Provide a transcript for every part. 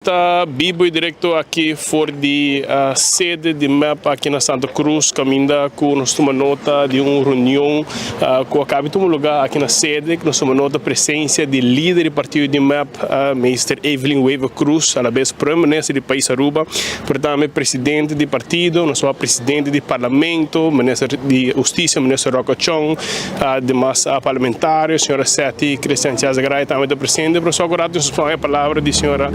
Está vivo e direto aqui fora de sede de MEP aqui na Santa Cruz, caminhando com nós uma nota de uma reunião com a cabe um lugar aqui na sede, que nós uma nota a presença de líder do partido de MEP, Mr. Evelyn Weaver Cruz, a vez primeiro-ministro do país Aruba, portanto presidente do partido, nós somos presidente do parlamento, ministro de justiça, ministro Roca Chong, demais parlamentares, senhora Seti, Cristian Tiazagaray também está presente, professor agora temos a palavra de senhora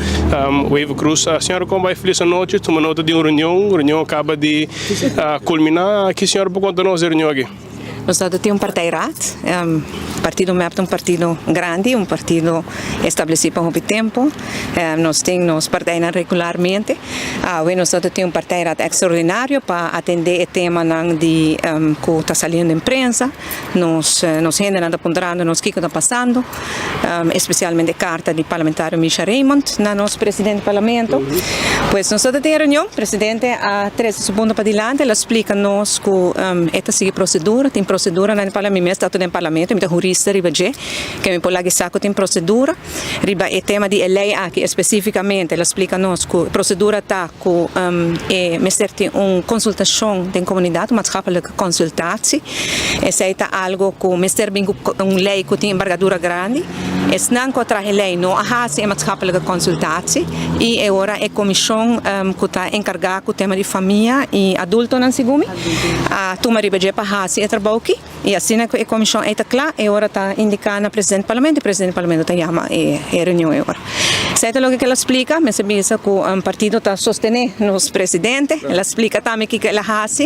Weaver Cruz. A senhora, como vai feliz a noite, uma nota de uma reunião acaba de culminar. Que a senhora pode contar-nos a reunião aqui? Nós temos partido, o partido MEP é um partido grande, um partido estabelecido por muito tempo. Nós temos partidos regularmente. Nós temos um partido extraordinário para atender o tema que está saindo da imprensa. Nós ainda ponderando o que está passando, especialmente a carta do parlamentário Misha Raymond, nosso presidente do parlamento. Pois nós temos a reunião, o presidente a 3 segundos para diante, ele explica-nos que esta sigue procedura, tem procedura no parlamento, stato del parlamento, mi jurista riba je, che mi polla che sacco tem procedura, riba e tema di lei anche specificamente, la spiega nos que procedura ta ku e mesterti consultação den comunidade, maatschappelijke consultatie, e seita algo ku mester bingo lei ku tem envergadura grande, e snan contra lei no ahasi e maatschappelijke consultatie, e ora e comissão ku ta encarga ku tema di família e adulto nan sigumi, a tuma riba je pa hasi e trabalho e assim a comissão está clara e agora está indicando o presidente do parlamento está chama e reunião agora. Certo o que ela explica, mas pensa que o partido está sostenendo nos presidente, ela explica também que ela faz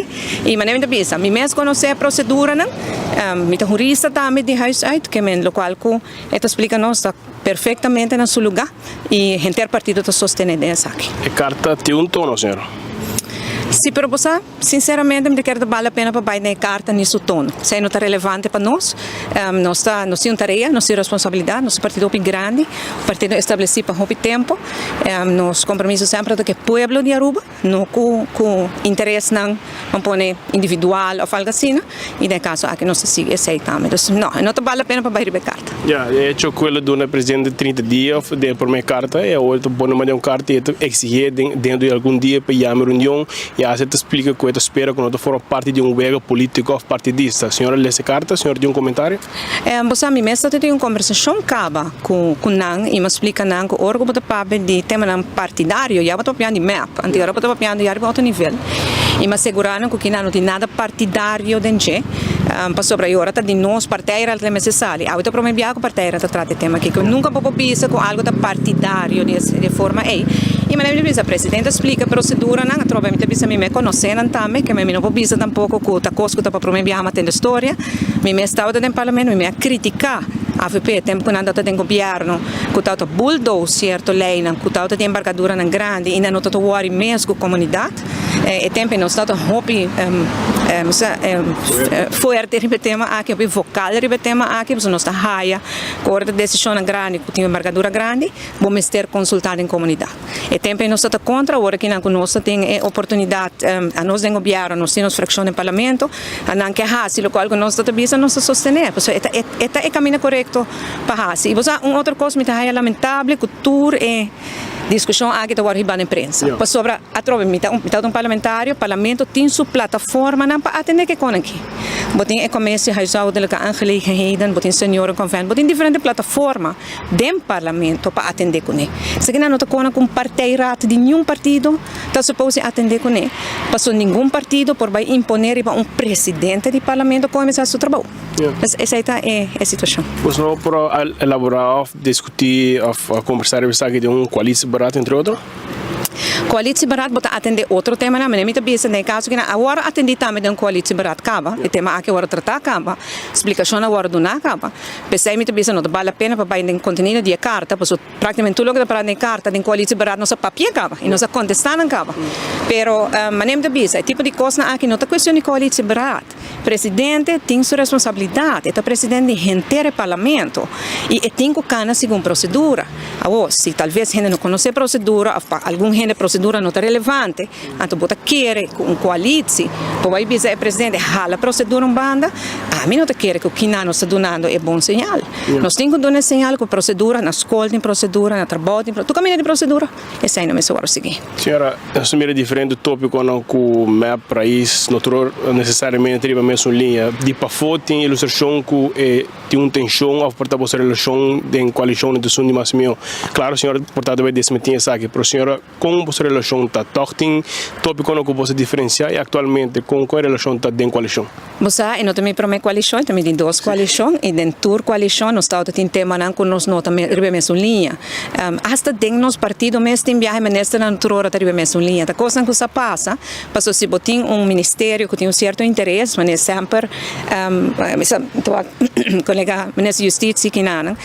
e maneira de pensar, me mesmo conhecer a procedura, me jurista também de huisuit, que men local que esta explica nós está perfeitamente no seu lugar e o inteiro partido está sostenendo essa aqui. A carta tem tono, senhora? Sim, pero você, sinceramente, me quero vale a pena para baixar a carta nesse tono. Se não está relevante para nós, nós temos uma tarefa, nós temos responsabilidade, nosso partido é grande, o partido é estabelecido por muito tempo, nos compromissos sempre do que o povo de Aruba, não com interesse não individual ou algo assim, e no caso aqui nós seguimos aceitamos. Então, não vale a pena para baixar a carta. Já, é hecho aquilo do presidente de 30 dias, de por minha carta, e outro bom uma carta e exigir dentro de algum dia para ir a reunião. E a gente explica que eu espero que não for parte de web político ou partidista. A senhora lê essa carta? A senhora tem um Você a mim mesmo tem uma conversação caba com Nan e me explica Nan que o órgão da PAB de tema partidário já está piando de MEP, anterior está piando de outro nível. E me assegurando que não tem nada partidário dentro. Para sobre a hora de nós partidos é necessário. Eu estou promovendo que partidos trata tema aqui que nunca vou pensar com algo da partidário de forma aí. E maneira de o presidente explica a procedura, não provavelmente bisa me conhecendo também, que me não vou bisa tampouco que tá coisa para promover a matéria história, me estava dentro do parlamento, me criticar a FP tempo que nada tem governo, que tá bulldoze certo lei, que tá tem embarcadura na grande e não tá worry mesmo com comunidade, e tempo não está hobby forte ribe tema aqui, vocal ribe tema aqui, porque nós está raia, corda decisão grande, que tem embarcadura grande, vamos ter consultado em comunidade. E tempo não está contra, agora que não nós tem oportunidade, a nós tem governo, nós temos fração no parlamento, a não que hasi, o qual nós está bisa nós sostener, porque é o caminho correto para hasi. E você outra coisa me está lamentável, que tour é discussão aqui da arriba na imprensa. Yeah. Sobre a trova, um parlamentário, o parlamento tem sua plataforma para atender que com aqui. Botem é comércio, raizal de aangelegenheden, botem senhor convent, botem diferentes plataformas do parlamento para atender com ele. Se que não está com partido de nenhum partido, está suposto atender com ele. Passou nenhum partido por vai imponer para presidente do parlamento começar seu trabalho. Yeah. Essa é a situação. Você não pode elaborar, discutir, conversar de coalição barata, entre outros? Coalição barata bota atender outro tema na minha cabeça, no caso que agora atender também de coalição barata acaba, o tema aqui agora tratar acaba, explicação agora do nada acaba. Pensei minha cabeça não vale a pena para baixar o contenido de carta, porque praticamente tudo que para na carta de coalição barata nossa papel acaba e nossa contestar acaba. Pero minha cabeça, tipo de coisa aqui não está questão de coalição barata. Presidente tem sua responsabilidade, é o presidente do inteiro parlamento e tem que cana segundo procedura. Se talvez gente não conhece a procedura, algum gente de procedura não está relevante, então bota querer com coalição, para vai dizer presidente hala procedura banda, a mim não te quer que o que não está dando é bom sinal. Nós temos que dar sinal com procedura, na escola tem procedura, na trabalho tem procedura, tu caminha de procedura, esse aí não me soa seguir. Senhora, assumir diferente do tópico não com o MEP país, não necessariamente riba mesmo linha, de para foto tem ilustração que tem uma tensão a portar a relação de coalição de som de Massimio. Claro, senhora, portanto vai desmentir essa aqui, pero senhora, como a relação está, tem tópico não que você diferenciar e atualmente com qual relação está dentro da coalição? Você, e não também para uma coalição, também tem duas coalições, e dentro da coalição, nós estamos tendo tema não com nós não também riba mesmo linha. Hasta dentro dos partidos, mesmo tem viagem, mas nesta natureza riba mesmo linha. A coisa que se passa, passou se botem ministério que tem certo interesse, mas sempre, colega, ministro Justiça que não,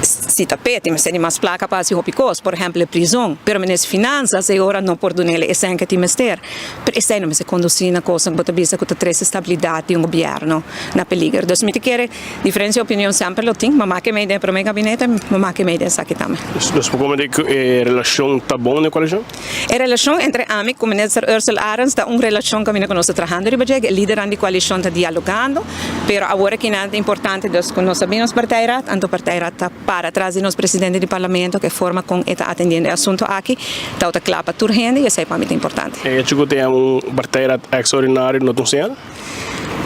se tapete, mas tem mais placa para se hopicos, por exemplo, a prisão, pero ministro Finanças, agora não por donele, é sem que tem ministério. Pero esse não se conduzir na coisa que você visa que traz estabilidade de governo na peligro. Então, me quer diferença de opinião sempre lo tem, mas que me dê para o meu gabinete, mas que me dê essa aqui também. Nós podemos dizer que a relação está boa na coalição? A relação entre a mim, com o ministro Ursula Arens, está uma relação que nós estamos trabalhando, o líder da coalição está dialogando, pero agora que é importante, nós sabemos o Partido Rat, então o Partido Rat está para trás de nosso presidente do parlamento, que forma com está atendendo o assunto aqui, está outra clapa urgente e isso é para mim importante. E que tem Partido Rat extraordinário, não tem senhora?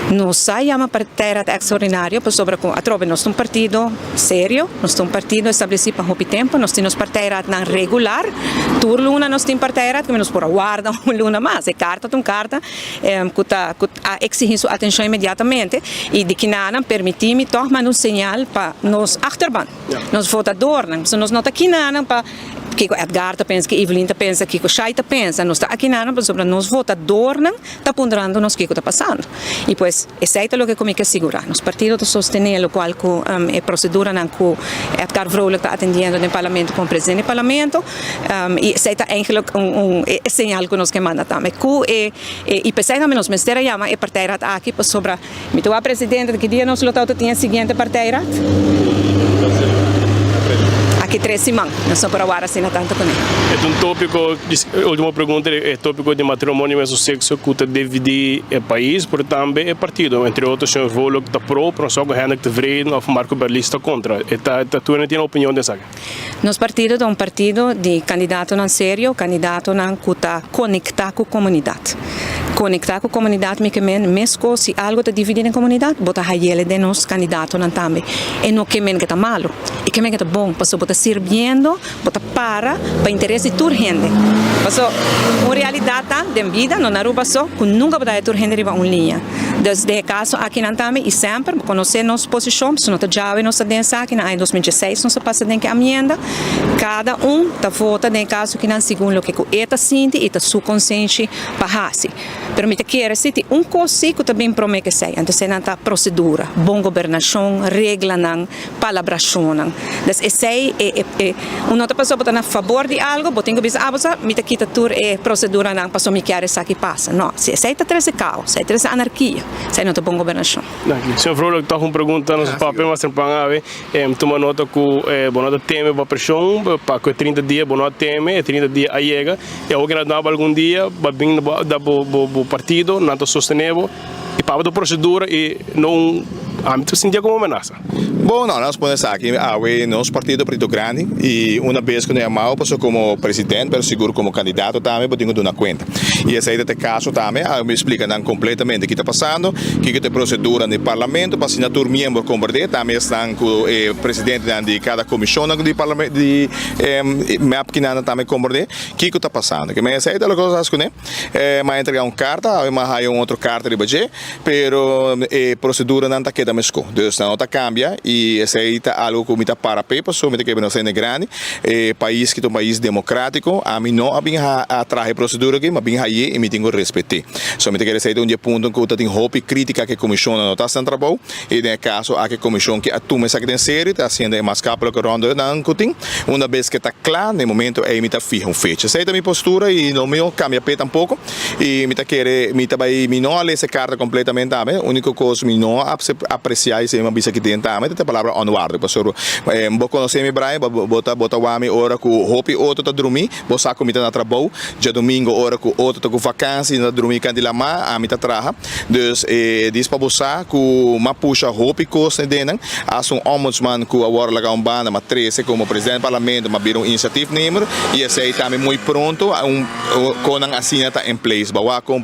Nós saímos Partido Rat extraordinário, sobre a tropa, nós somos um partido sério, nós somos um partido estabelecido para muito tempo, nós temos Partido Rat não regular, tur luna nós temos Partido Rat que nos por guarda luna mais, é carta que exige sua atenção imediatamente e de que nada permitimos tomar um sinal para nos achterban, nos votadores, nós não está aqui nada para que o Edgar pensa, que a Evelyn pensa, que o Chay pensa, nós está aqui nada sobre nós votadores está ponderando nos que está passando. E pois, esse é o que comigo segurar. Nos partidos sostener o qual a procedura não que Edgar Vrolijk está atendendo no parlamento com o presidente do parlamento e esse é eigenlijk sinal que nós que manda também. E pensei também nos ministérios chama é Partido Rat aqui sobre a presidente que dia nós lotado tinha seguinte Partido Rat. Aqui 3 semanas, não só para agora assim tanto com ele. É tópico, a última pergunta é tópico de matrimônio mesmo sexo que está dividir o país, por também é partido, entre outros, o senhor Vrolijk está pro, mas só que Henrik de Vrede ou Marco Berli está contra. Tu não tem opinião dessa? Nosso partido é um partido de candidato não sério, candidato não que está conectado com a comunidade. Conectar com a comunidade, mesmo se algo está dividido em comunidade, bota a ele de nós candidatos não também. E não que está malo, e que está bom, passou bota servindo, bota para interesse de urgente. Passou uma realidade de vida, não aruba só, que nunca bota urgente riba uma linha. Desde o caso aqui não também, e sempre, conhecer nossa posição, se não está já nossa dança aqui, em 2016, não se passa de que amenda, cada está vota de caso que não segundo o que está sente e está sua consciência para permite que recite coisa que também promete que sei, então se não está procedura, boa governação, regra não, palabração não. Então esse é uma pessoa que está a favor de algo, botem que dizer, você me quita tur procedura não, passou me quer essa que passa. Não, se esse está traz caos, se traz anarquia, se não está boa governação. Senhor Vrolijk, está com pergunta no papel, mas para toma nota que boa nota teme para pressão, para que 30 dias boa nota teme, 30 dias aí chega, e alguém dá algum dia, vai vir o partido, não está sostenível, e para a procedura e não âmbito sentia como ameaça. Bom, não, nós podemos aqui, nosso partido é muito grande e uma vez que não é mal, passou como presidente, mas seguro como candidato também, podemos dar conta. E esse aí, caso também, me explica completamente o que está passando, que tem procedura no parlamento, para assinatura membro converter, também estão com o presidente de cada comissão de parlamento, de MEP que não também converter, o que está passando. Que essa aí é a coisa que mas entregar uma carta, mas há uma outra carta de budget, pero procedura não está aqui também, então não cambia e esse aí é algo que me está para pepa, somente que não é grande, país que é um país democrático, a mim não vem atrás procedura aqui, mas vem aí e me tenho que respeitar. Somente que esse é um ponto que eu tenho hope crítica que a comissão não está sendo trabalho e no caso a comissão que atuma essa que tem série, está sendo mais capaz que ronda não cutim, uma vez que está claro, no momento aí me está firme fecha. Essa é a minha postura e não me cambia pé tampouco e me está querer, me não ler essa carta completamente também, a única coisa me não apreciar esse uma bisa que tem também, está palavra onwaardig. Pastor, bo conhecemos Brian, bota wami ora ku hopi outro tá dormir, bo saco mita na trabalho, dia domingo ora ku outro tá com vacancy, na dormir candilama, a mita traha. Dus diz para bossa ku mapuxa hopi costa denen, as ombudsman ku agora laga bana ma 13 como presidente do parlamento, ma bir iniciativa nemer, e esse também muito pronto, com ang assinata em place, bawa com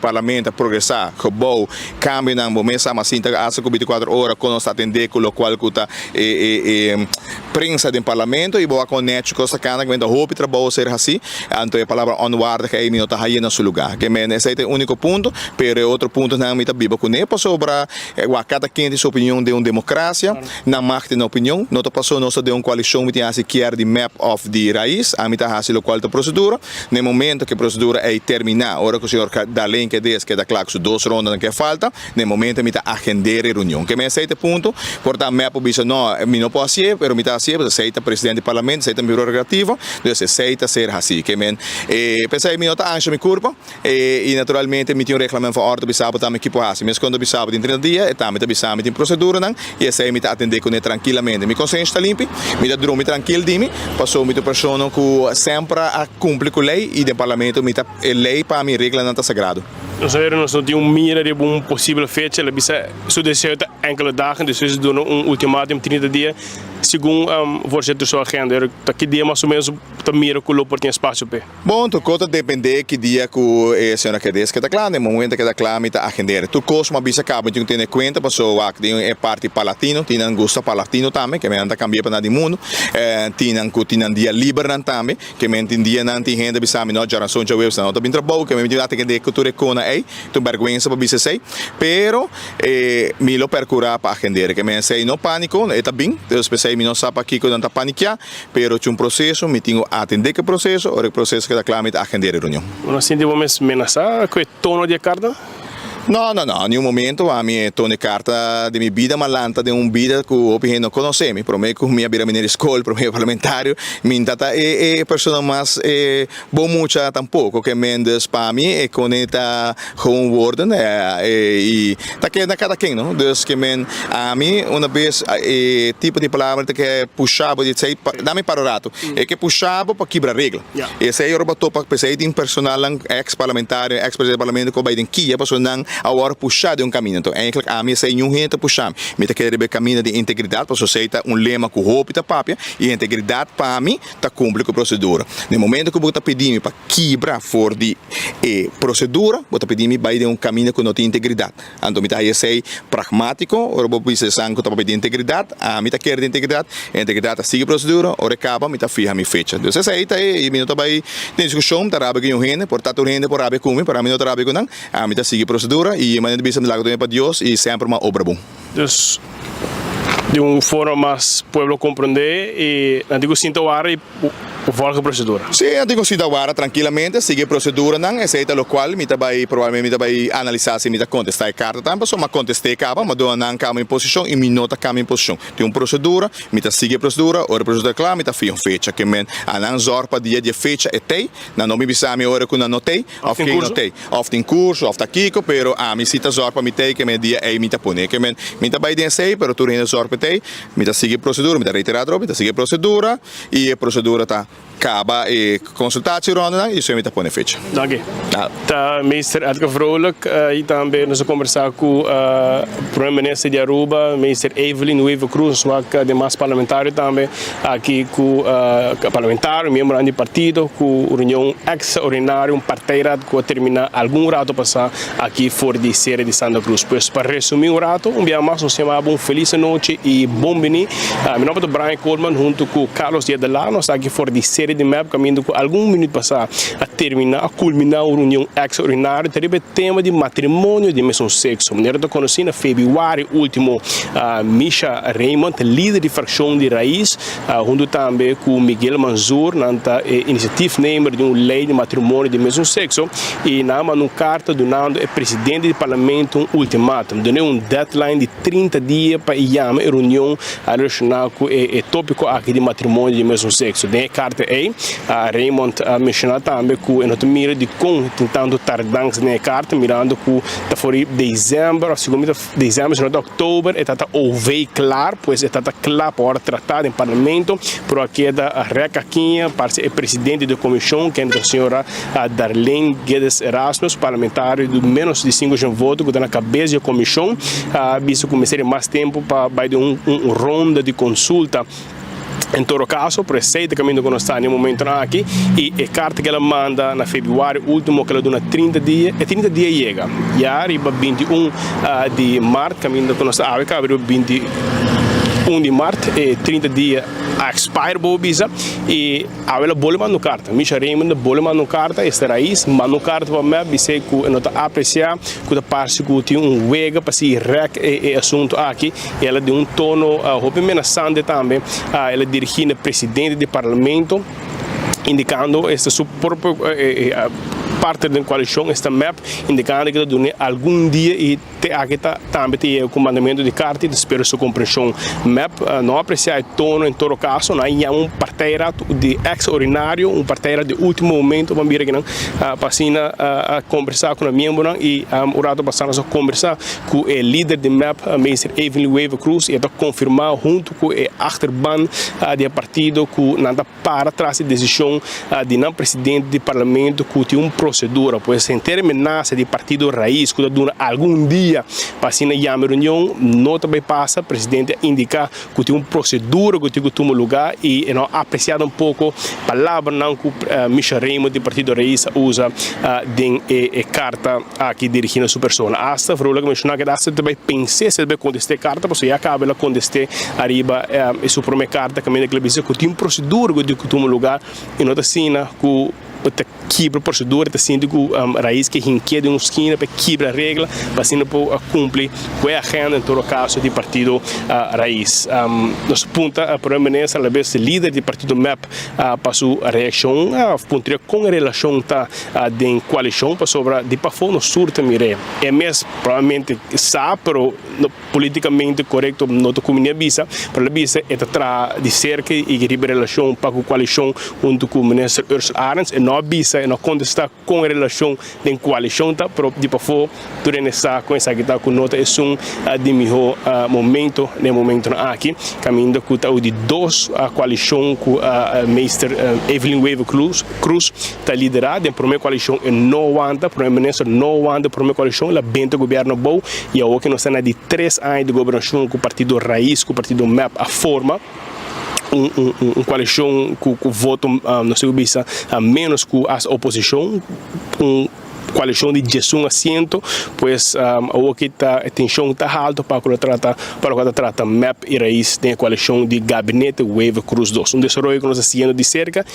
parlamento progressar, gebouw, cambio ng momento mas sinta asa ko 24 horas com nós atender com o qual kuta prensa do parlamento e bawa com net costa cana que hope trabalho ser assim, então a palavra onward que aí minuto aí no seu lugar, que men esse é o único ponto, pero outro ponto na mita biba com nepo sobre cada quem tem sua opinião de uma democracia, na marca na opinião, nota passou nossa de uma coalição que assim quer de map of the raiz, a mita assim o qual da procedura, no momento que a procedura é terminar, hora que o senhor da lei que des que da claro duas rondas que falta, no momento mita agendar a reunião, que me aceita ponto, portanto map bisa não pode ser, pero mita assim, aceita presidente do parlamento, aceita a prerrogativa, então aceita ser assim, que men pensei minuto ancha me curva e naturalmente me tinha reclamando para ordem bisabo também que pode assim, mas quando bisabo de 30 dias, e também bisabo tem procedura não, e esse me atender com ele tranquilamente, me consciência está limpo, me dá dormir tranquilo de mim, passou muita pessoa que sempre a cumpre com lei e do parlamento me tá lei para mim regra não está sagrado. Nós não temos mira de uma possível fecha, ela bisa sudah enkele dagen, dus we doen een ultimatum 30 dias, segundo voorzitter sua agenda, que dia mais ou menos tá mira com o tem espaço pe. Bom, tu conta depender que dia que a senhora quer que está claro, no momento que está claro, me está agendando. Tu costa uma bisa cabo, tu tem conta, passou a que é parte palatino, tem gosto palatino também, que me anda cambiar para nada do mundo, tem dia livre também, que me entendia não tem gente bisa me não geração já webs não tá bem trabalho, que me diz até que cultura cona aí, tu vergonha para bisa sei, pero me lo percurar para agendar, que me sei não pânico, está bem, eu pensei me não sabe aqui que não tá paniquear, pero tinha processo, me tinha atender que processo, o processo que da claramente agendar a reunião. Nós sentimos amenazar com o tono de carta? No, em um momento a minha tone carta de minha vida malanta de uma vida que o opinião não conhece, me prometo que minha vida mineira escola, prometo parlamentário, minha tata é pessoa mais bom mucha tampouco que mendes para mim é conecta com o ordem e tá que na cada quem, não? Dus que men a mim uma vez tipo de palavra que é puxava de sei dá-me para o rato, é que puxava para quebrar regra. Esse aí eu botou para pensar de personal ex-parlamentário, ex-presidente do parlamento que vai em Kia, pessoa não agora puxar de um caminho. Então, eigenlijk a mim sei nenhum gente puxar. Me tá querendo caminho de integridade, para aceita lema com roupa e papia e integridade para mim tá cumpre com a procedura. No momento que eu vou pedir para quebrar fora de procedura, vou pedir me vai de um caminho que não tem integridade. Então, me tá aí sei pragmático, ou vou pensar que tá pedir integridade, a mim tá querendo integridade sigue procedura, ou acaba me tá firma me fecha. Então, essa aí tá aí, me não tá vai tem discussão, tá rabe com gente, portanto gente por rabe com para mim não tá rabe com não, a mim tá sigue procedura e maneira de bisam lago para Deus e sempre uma obra bom. Dus de uma forma mais pueblo compreender e não digo sinto ar e volta a procedura. Sim, eu digo sinto ar tranquilamente, sigue a procedura não, aceita o qual me vai provavelmente vai analisar se me tá contestar a carta também, só me contestei acaba, mas do não cama em posição e me nota cama em posição. Tem uma procedura, me tá sigue a procedura, ora procedura clara, me tá fio fecha que men a não zorpa dia de fecha é tei, não me bisa me hora que não notei, of quem notei, of tem curso, of tá kiko, pero a me cita zorpa me tei que me dia é me tá pone, que men me tá vai sei, pero tu rende zorpa tei, me tá sigue a procedura, me tá reiterado, me tá sigue a procedura e a procedura tá acaba e consultatie ronda e isso me tá pone fecha. Dank je. Tá meester Edgar Vrolijk e também nós conversar com o primeiro-ministro de Aruba, meester Evelyn Nueva Cruz, que é mais parlamentário também, aqui com o parlamentário, membro do partido, com a reunião extraordinária, partida que termina algum rato passar aqui fora de Serra de Santa Cruz. Pois para resumir o rato, dia mais nós chamamos feliz noite e bom venir. Meu nome é Brian Coleman, junto com Carlos Dias de Lá, nós aqui fora de Serra de Map, caminhando com algum minuto passar a terminar, a culminar a reunião extraordinária, teria tema de matrimônio de mesmo sexo. Eu estou conhecendo em fevereiro último Misha Raymond, líder de fração de raiz, junto também com Miguel Manzur, na iniciativa de uma lei de matrimônio de mesmo sexo, e na uma carta donando ao presidente do parlamento um ultimatum, dando um deadline de 30 dias para ir a reunião relacionada com o tópico aqui de matrimônio de mesmo sexo. A carta Raymond mencionou também que é nota mira de com tentando tardança na carta mirando que tá fora dezembro, segundo dezembro, não outubro, está ouve claro, pois está claro para tratar em parlamento, por aqui da recaquinha, para ser presidente da comissão, que é a senhora Darlene Guedes Erasmus, parlamentar de menos de 5 votos, que está na cabeça da comissão, visto começar mais tempo para ronda de consulta. Em todo caso, preceita caminho que nós estamos no momento aqui e a carta que ela manda na fevereiro último que ela dá 30 dias, e 30 dias chega. E arriba 21 de março, caminho que nós estamos aqui, 21 de março e 30 dias a expire boa visa e ela bole manda carta. Misha Raymond bole manda carta, esta raiz manda carta para mim, disse que não está apreciar, que parte que tem wega para se rec e assunto aqui, ela de tono amenaçante também, ela dirigindo o presidente do parlamento, indicando esta sua própria parte da coalição, esta map, indicando que durante algum dia e aqui também tem o comandamento de carta e espero sua compreensão. Map não apreciar o tono em todo caso, não há parteira de ex-ordinário, parteira de último momento, vamos ver que não, para conversar com a membro e o rato passando a conversar com o líder de map, Mr. Evelyn Weaver Cruz, e confirmar junto com o achterban do partido que não para trás da decisão de não presidente do parlamento que tem procedura, pois sem terminar de partido raiz, que dura algum dia para a reunião, não também passa, o presidente indica que tem procedura que tem que tomar lugar e não apreciado pouco a palavra não que Misha Raymond do partido raiz usa de carta aqui dirigindo a sua pessoa. Hasta falou que mencionar que hasta também pensei se deve contestar carta, porque já acaba ela contestar arriba a sua primeira carta que me diz que tem procedura que tem que tomar lugar e não assim que quebra a procedura, está sendo que a raiz que inquieta uma esquina para quebrar a regra, para sendo para cumprir com a agenda, em todo caso, do partido raiz. Nosso ponto, a primeira-ministra, a vez líder do partido MAP, passou a reação, com a relação da coalição, sobre de para fora, no sul também. É mesmo, provavelmente, sabe, mas politicamente correto, não estou com a minha visa, para a visa é de cerca e de relação para a coalição, junto com o ministro Ursula Arens, e não visa não contestar com a relação da coalição, tá? Pero de para fora, durante essa com essa que está com nota é de melhor momento, no momento aqui, caminhando com o de dois a coalição com a Mr. Evelyn Weaver Cruz está liderada, a primeira coalição é não anda, primeiro-ministro não anda, a primeira coalição, ela benta o governo bom e a outra nós estamos de 3 anos de governação com o partido raiz, com o partido MAP, a forma coalição com voto não sei o bisa menos que a oposição coalição de 18 assento, pois a tensão está alta para o trata MAP e raiz da coalição de gabinete Weaver Cruz 2. Desenvolvimento que nós estamos fazendo de cerca,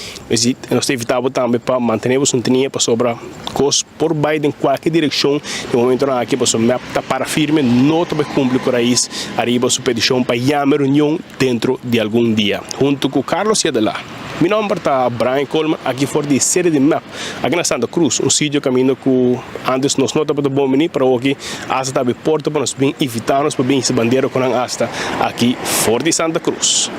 nós evitamos também para mantermos linha para sobre coisas por Biden em qualquer direção, no momento aqui para o MAP está para firme, não também cumpre com a raiz, arriba sua petição para a reunião dentro de algum dia. Junto com Carlos Yadela. Meu nome é Brian Coleman, aqui fora de sede de MAP, aqui na Santa Cruz, sítio caminho que antes nós não estávamos bom menino para aqui, hasta estava porta para nós evitarmos para bem essa bandeira com a hasta aqui fora de Santa Cruz.